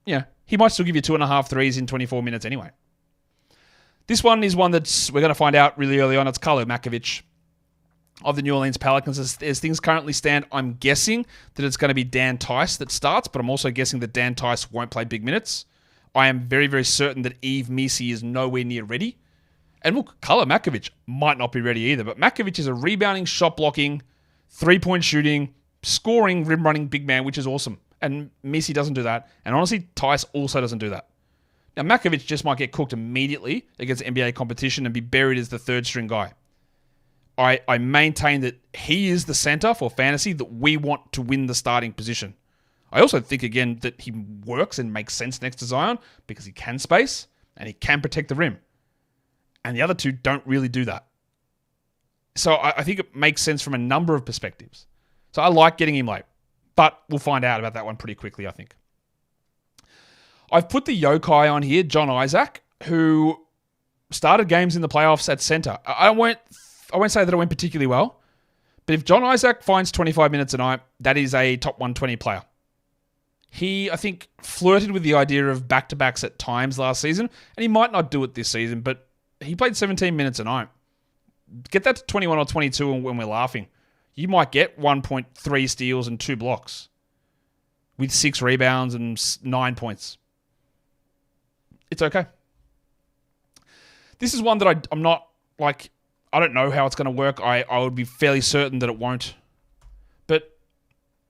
Speaker 1: yeah, he might still give you 2.5 threes in 24 minutes anyway. This one is one that we're going to find out really early on. It's Carlo Makovic of the New Orleans Pelicans. As things currently stand, I'm guessing that it's going to be Dan Tice that starts, but I'm also guessing that Dan Tice won't play big minutes. I am very, very certain that Yves Missi is nowhere near ready. And look, Carlo Makovic might not be ready either, but Makovic is a rebounding, shot-blocking, three-point shooting, scoring, rim-running big man, which is awesome. And Missi doesn't do that. And honestly, Tice also doesn't do that. Now, Makovic just might get cooked immediately against NBA competition and be buried as the third-string guy. I maintain that he is the center for fantasy that we want to win the starting position. I also think, again, that he works and makes sense next to Zion because he can space and he can protect the rim. And the other two don't really do that. So I think it makes sense from a number of perspectives. So I like getting him late. But we'll find out about that one pretty quickly, I think. I've put the yokai on here, John Isaac, who started games in the playoffs at center. I won't say that it went particularly well, but if John Isaac finds 25 minutes a night, that is a top 120 player. He, I think, flirted with the idea of back-to-backs at times last season, and he might not do it this season, but he played 17 minutes a night. Get that to 21 or 22 when we're laughing. You might get 1.3 steals and 2 blocks with 6 rebounds and 9 points. It's okay. This is one that I'm not, like, I don't know how it's going to work. I would be fairly certain that it won't. But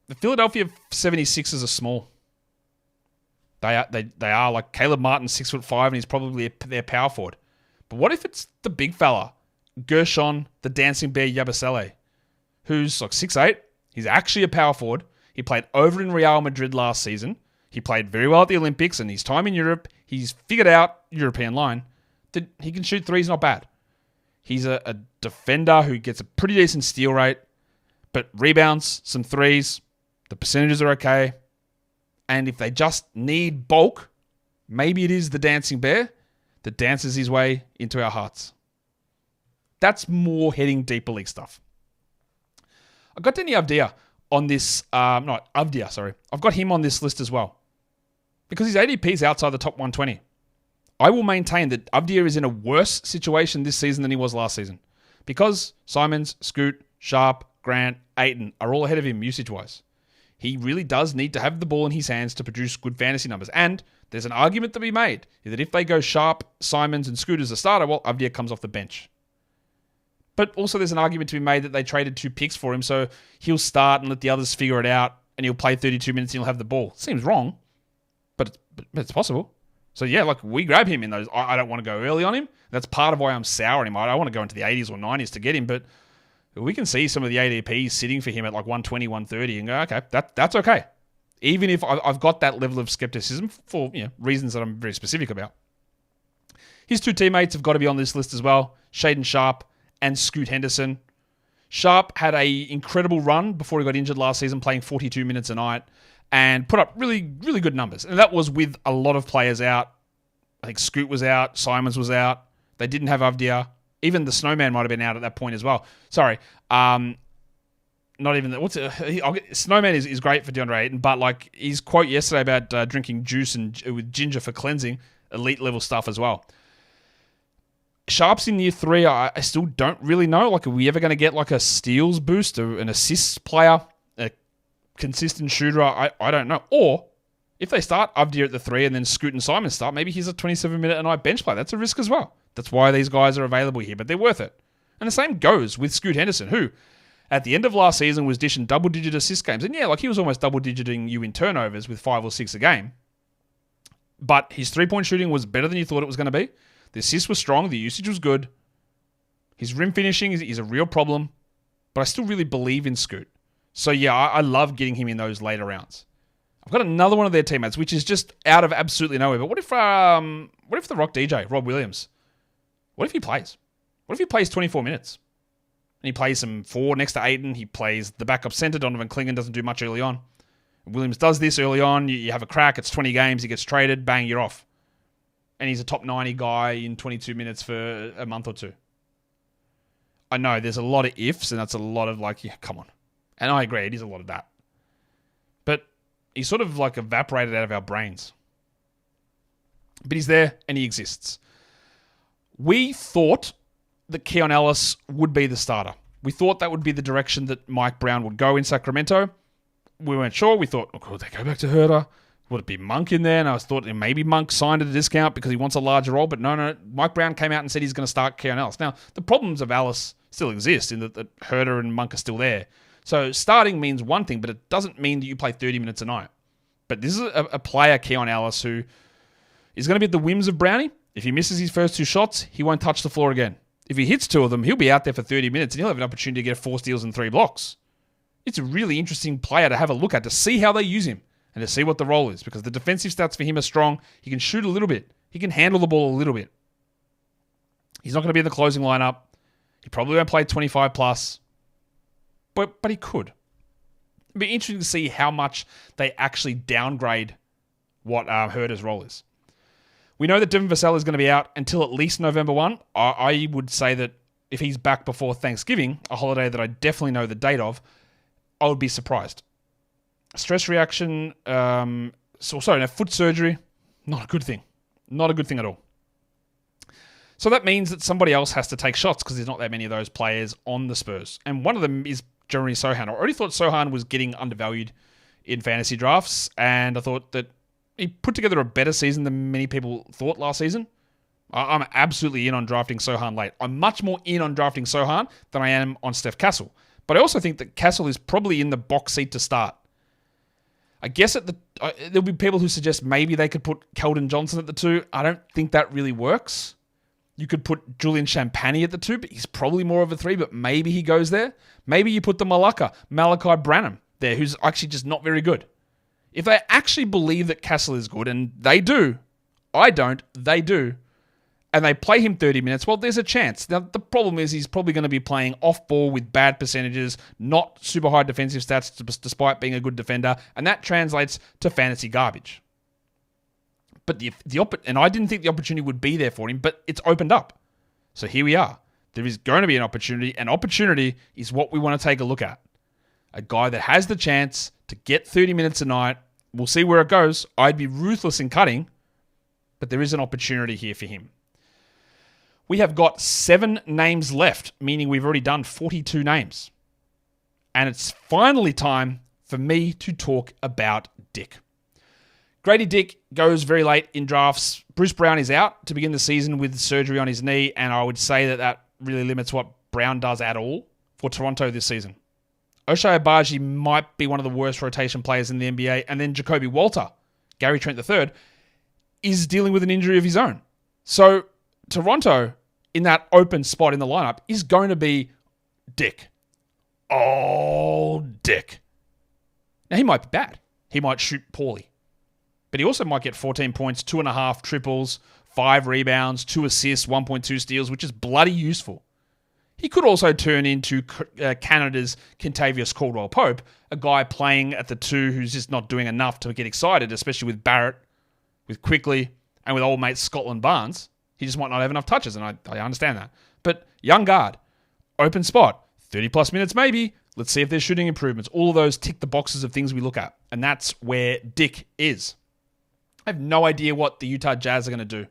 Speaker 1: the Philadelphia 76ers are small. They are like Caleb Martin's 6'5", and he's probably their power forward. But what if it's the big fella, Gershon, the Dancing Bear Yabusele, who's like 6'8", he's actually a power forward. He played over in Real Madrid last season. He played very well at the Olympics, and his time in Europe, he's figured out European line. That he can shoot threes, not bad. He's a defender who gets a pretty decent steal rate, but rebounds, some threes, the percentages are okay. And if they just need bulk, maybe it is the Dancing Bear that dances his way into our hearts. That's more heading deeper league stuff. I've got Deni Avdija on this, not Avdija, sorry. I've got him on this list as well. Because his ADP is outside the top 120. I will maintain that Avdija is in a worse situation this season than he was last season. Because Simons, Scoot, Sharp, Grant, Ayton are all ahead of him usage-wise. He really does need to have the ball in his hands to produce good fantasy numbers. And there's an argument to be made that if they go Sharp, Simons, and Scoot as a starter, well, Avdija comes off the bench. But also there's an argument to be made that they traded 2 picks for him, so he'll start and let the others figure it out, and he'll play 32 minutes and he'll have the ball. Seems wrong, but it's possible. So yeah, like we grab him in those. I don't want to go early on him. That's part of why I'm souring him. I don't want to go into the 80s or 90s to get him, but we can see some of the ADPs sitting for him at like 120, 130 and go, okay, that's okay. Even if I've got that level of skepticism for reasons that I'm very specific about. His two teammates have got to be on this list as well, Shaedon Sharpe and Scoot Henderson. Sharpe had an incredible run before he got injured last season, playing 42 minutes a night, and put up really, really good numbers. And that was with a lot of players out. I think Scoot was out, Simons was out. They didn't have Avdia. Even the Snowman might have been out at that point as well. Sorry. Not even that. Snowman is great for DeAndre Ayton, but like his quote yesterday about drinking juice and with ginger for cleansing, elite level stuff as well. Sharpe's in year 3. I still don't really know. Like, are we ever going to get like a steals boost, or an assists player, a consistent shooter? I don't know. Or if they start Avdia at the 3 and then Scoot and Simon start, maybe he's a 27-minute-a-night bench player. That's a risk as well. That's why these guys are available here, but they're worth it. And the same goes with Scoot Henderson, who at the end of last season was dishing double-digit assist games. And yeah, like he was almost double-digiting you in turnovers with 5 or 6 a game. But his three-point shooting was better than you thought it was going to be. The assist was strong. The usage was good. His rim finishing is a real problem. But I still really believe in Scoot. So yeah, I love getting him in those later rounds. I've got another one of their teammates, which is just out of absolutely nowhere. But what if the Rock DJ, Rob Williams, what if he plays? What if he plays 24 minutes? And he plays some 4 next to Ayton. He plays the backup center. Donovan Clingan doesn't do much early on. Williams does this early on. You have a crack. It's 20 games. He gets traded. Bang, you're off. And he's a top 90 guy in 22 minutes for a month or two. I know there's a lot of ifs, and that's a lot of like, yeah, come on. And I agree, it is a lot of that. But he's sort of like evaporated out of our brains. But he's there, and he exists. We thought that Keon Ellis would be the starter. We thought that would be the direction that Mike Brown would go in Sacramento. We weren't sure. We thought, oh, could they go back to Herter? Would it be Monk in there? And I thought maybe Monk signed at a discount because he wants a larger role. But no. Mike Brown came out and said he's going to start Keon Ellis. Now, the problems of Ellis still exist in that Herter and Monk are still there. So starting means one thing, but it doesn't mean that you play 30 minutes a night. But this is a player, Keon Ellis, who is going to be at the whims of Brownie. If he misses his first 2 shots, he won't touch the floor again. If he hits 2 of them, he'll be out there for 30 minutes and he'll have an opportunity to get 4 steals and 3 blocks. It's a really interesting player to have a look at, to see how they use him and to see what the role is, because the defensive stats for him are strong. He can shoot a little bit. He can handle the ball a little bit. He's not going to be in the closing lineup. He probably won't play 25 plus, but he could. It'd be interesting to see how much they actually downgrade what Herter's role is. We know that Devin Vassell is going to be out until at least November 1. I would say that if he's back before Thanksgiving, a holiday that I definitely know the date of, I would be surprised. Stress reaction, foot surgery, not a good thing. Not a good thing at all. So that means that somebody else has to take shots because there's not that many of those players on the Spurs. And one of them is Jeremy Sohan. I already thought Sohan was getting undervalued in fantasy drafts, and I thought that he put together a better season than many people thought last season. I'm absolutely in on drafting Sohan late. I'm much more in on drafting Sohan than I am on Steph Castle. But I also think that Castle is probably in the box seat to start. I guess there'll be people who suggest maybe they could put Keldon Johnson at the 2. I don't think that really works. You could put Julian Champagny at the 2, but he's probably more of a 3, but maybe he goes there. Maybe you put the Malachi Branham there, who's actually just not very good. If they actually believe that Castle is good, and they do, I don't, they do, and they play him 30 minutes, well, there's a chance. Now, the problem is he's probably going to be playing off-ball with bad percentages, not super high defensive stats despite being a good defender, and that translates to fantasy garbage. But and I didn't think the opportunity would be there for him, but it's opened up. So here we are. There is going to be an opportunity, and opportunity is what we want to take a look at. A guy that has the chance to get 30 minutes a night. We'll see where it goes. I'd be ruthless in cutting, but there is an opportunity here for him. We have got 7 names left, meaning we've already done 42 names. And it's finally time for me to talk about Dick. Grady Dick goes very late in drafts. Bruce Brown is out to begin the season with surgery on his knee, and I would say that really limits what Brown does at all for Toronto this season. Ochai Agbaji might be one of the worst rotation players in the NBA, and then Jacoby Walter, Gary Trent III, is dealing with an injury of his own. So Toronto, in that open spot in the lineup, is going to be Dick. Oh, Dick. Now, he might be bad. He might shoot poorly. But he also might get 14 points, 2.5 triples, 5 rebounds, 2 assists, 1.2 steals, which is bloody useful. He could also turn into Canada's Kentavious Caldwell-Pope, a guy playing at the 2 who's just not doing enough to get excited, especially with Barrett, with Quickly, and with old mate Scotland Barnes. He just might not have enough touches, and I understand that. But young guard, open spot, 30-plus minutes maybe. Let's see if there's shooting improvements. All of those tick the boxes of things we look at, and that's where Dick is. I have no idea what the Utah Jazz are going to do,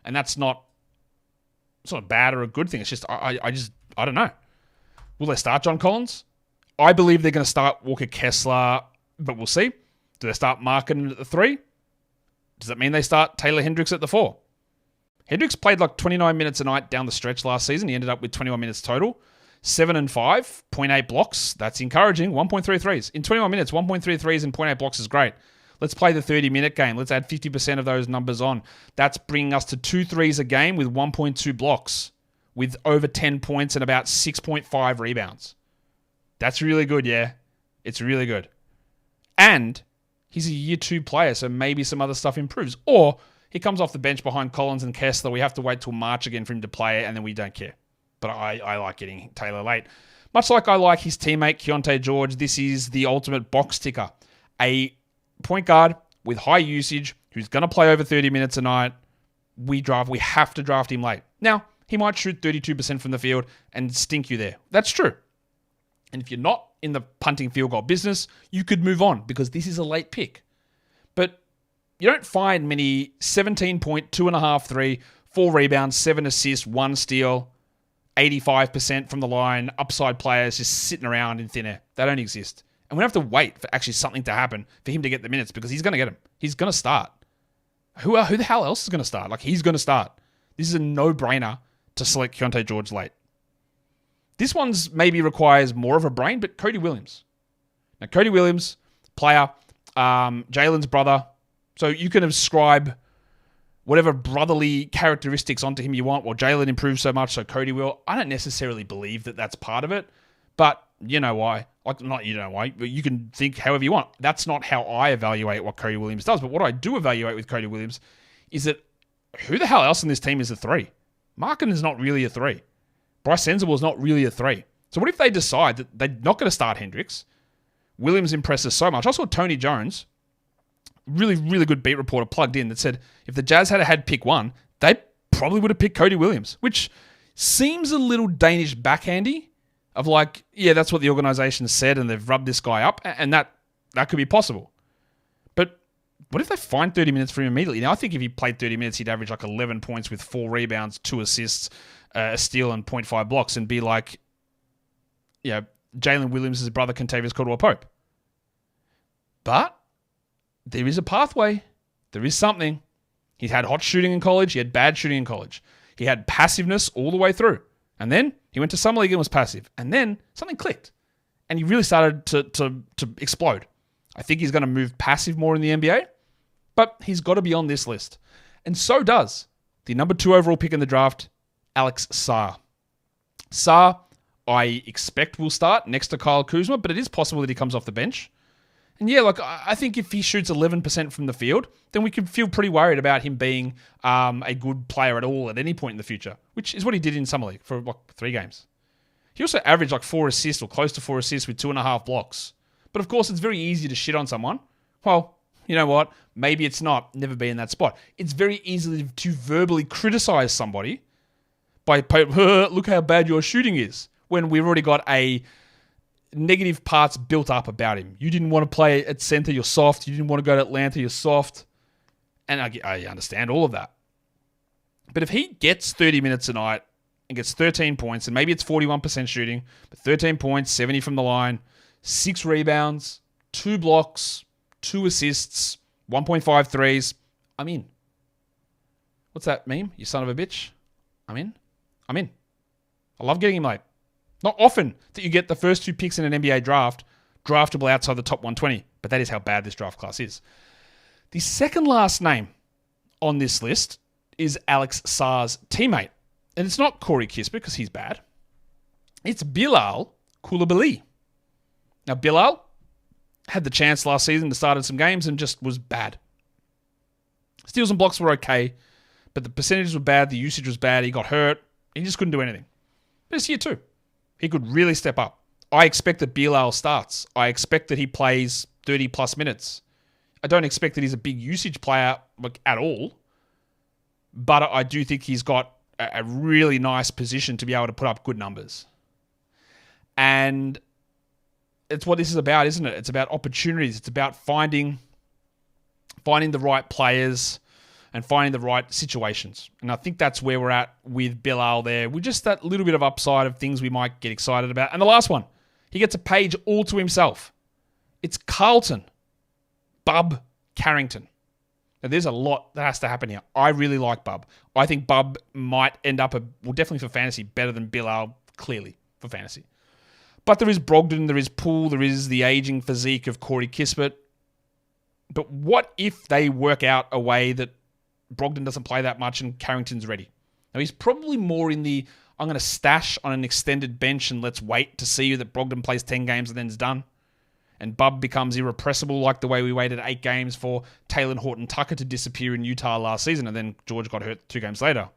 Speaker 1: and it's not a bad or a good thing. It's just I don't know. Will they start John Collins? I believe they're going to start Walker Kessler, but we'll see. Do they start Markin at the 3? Does that mean they start Taylor Hendricks at the 4? Hendricks played like 29 minutes a night down the stretch last season. He ended up with 21 minutes total. 7 and 5, 0.8 blocks. That's encouraging. 1.3 threes. In 21 minutes, 1.3 threes and 0.8 blocks is great. Let's play the 30-minute game. Let's add 50% of those numbers on. That's bringing us to 2 threes a game with 1.2 blocks, with over 10 points and about 6.5 rebounds. That's really good, yeah. It's really good. And he's a year 2 player, so maybe some other stuff improves. Or he comes off the bench behind Collins and Kessler. We have to wait till March again for him to play, and then we don't care. But I like getting Taylor late. Much like I like his teammate, Keyonte George, this is the ultimate box ticker. A point guard with high usage who's going to play over 30 minutes a night. We have to draft him late. Now, he might shoot 32% from the field and stink you there. That's true. And if you're not in the punting field goal business, you could move on because this is a late pick. But you don't find many 17-point, 2.5 3, 4 rebounds, 7 assists, 1 steal, 85% from the line, upside players just sitting around in thin air. They don't exist. And we don't have to wait for actually something to happen for him to get the minutes because he's going to get them. He's going to start. Who the hell else is going to start? Like, he's going to start. This is a no-brainer to select Keyonte George late. This one's maybe requires more of a brain, but Cody Williams. Now, Cody Williams, player, Jalen's brother. So you can ascribe whatever brotherly characteristics onto him you want. Well, Jalen improved so much, so Cody will. I don't necessarily believe that that's part of it, but you know why. Like, not you know why, but you can think however you want. That's not how I evaluate what Cody Williams does, but what I do evaluate with Cody Williams is that who the hell else in this team is a 3? Markin is not really a 3. Bryce Sensible is not really a 3. So what if they decide that they're not going to start Hendricks? Williams impresses so much. I saw Tony Jones, really, really good beat reporter, plugged in that said if the Jazz had pick 1, they probably would have picked Cody Williams, which seems a little Danish backhandy of like, yeah, that's what the organization said and they've rubbed this guy up, and that could be possible. But what if they find 30 minutes for him immediately? Now, I think if he played 30 minutes, he'd average like 11 points with 4 rebounds, 2 assists, a steal, and 0.5 blocks, and be like, yeah, Jalen Williams' brother, Kentavious Caldwell-Pope. But there is a pathway. There is something. He had hot shooting in college. He had bad shooting in college. He had passiveness all the way through. And then he went to Summer League and was passive. And then something clicked. And he really started to explode. I think he's going to move passive more in the NBA. But he's got to be on this list. And so does the number 2 overall pick in the draft, Alex Sarr. Sarr, I expect will start next to Kyle Kuzma, but it is possible that he comes off the bench. And yeah, like I think if he shoots 11% from the field, then we could feel pretty worried about him being a good player at all at any point in the future, which is what he did in Summer League for like 3 games. He also averaged like 4 assists or close to 4 assists with 2.5 blocks. But of course, it's very easy to shit on someone. Well, you know what? Maybe it's not. Never be in that spot. It's very easy to verbally criticize somebody by, look how bad your shooting is, when we've already got a negative parts built up about him. You didn't want to play at center, you're soft. You didn't want to go to Atlanta, you're soft. And I understand all of that. But if he gets 30 minutes a night and gets 13 points, and maybe it's 41% shooting, but 13 points, 70 from the line, 6 rebounds, 2 blocks, 2 assists, 1.5 threes, I'm in. What's that meme? You son of a bitch. I'm in. I love getting him late. Not often that you get the first 2 picks in an NBA draft draftable outside the top 120, but that is how bad this draft class is. The second last name on this list is Alex Sarr's teammate. And it's not Corey Kispert because he's bad. It's Bilal Coulibaly. Now, Bilal had the chance last season to start in some games and just was bad. Steals and blocks were okay, But the percentages were bad. The usage was bad. He got hurt. He just couldn't do anything. But it's year 2. He could really step up. I expect that Bilal starts. I expect that he plays 30-plus minutes. I don't expect that he's a big usage player at all. But I do think he's got a really nice position to be able to put up good numbers. And it's what this is about, isn't it? It's about opportunities. It's about finding the right players and finding the right situations. And I think that's where we're at with Bilal there. With just that little bit of upside of things we might get excited about. And the last one, he gets a page all to himself. It's Carlton, Bub Carrington. Now, there's a lot that has to happen here. I really like Bub. I think Bub might end up, definitely for fantasy, better than Bilal, clearly, for fantasy. But there is Brogdon, there is Poole, there is the aging physique of Corey Kispert. But what if they work out a way that Brogdon doesn't play that much and Carrington's ready? Now, he's probably more in the, I'm going to stash on an extended bench and let's wait to see that Brogdon plays 10 games and then is done. And Bub becomes irrepressible like the way we waited 8 games for Taylor Horton-Tucker to disappear in Utah last season and then George got hurt 2 games later.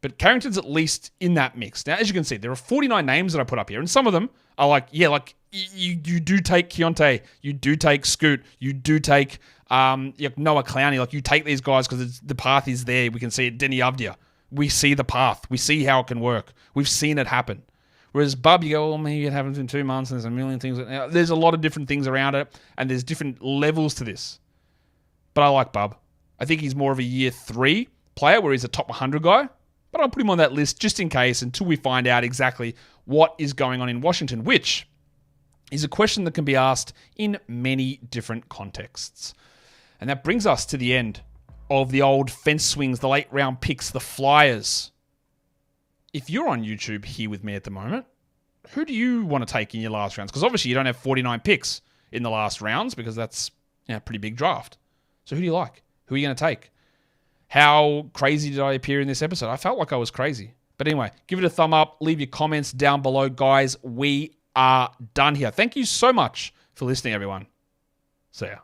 Speaker 1: But Carrington's at least in that mix. Now, as you can see, there are 49 names that I put up here, and some of them are like, yeah, like you do take Keyonte, you do take Scoot, you do take Noah Clowney. Like, you take these guys because the path is there. We can see it. Denny Avdia. We see the path. We see how it can work. We've seen it happen. Whereas Bub, you go, well, maybe it happens in 2 months, and there's a million things. There's a lot of different things around it, and there's different levels to this. But I like Bub. I think he's more of a year 3 player where he's a top 100 guy. But I'll put him on that list just in case until we find out exactly what is going on in Washington, which is a question that can be asked in many different contexts. And that brings us to the end of the old fence swings, the late round picks, the Fliers. If you're on YouTube here with me at the moment, who do you want to take in your last rounds? Because obviously you don't have 49 picks in the last rounds because that's a pretty big draft. So who do you like? Who are you going to take? How crazy did I appear in this episode? I felt like I was crazy. But anyway, give it a thumb up. Leave your comments down below. Guys, we are done here. Thank you so much for listening, everyone. See ya.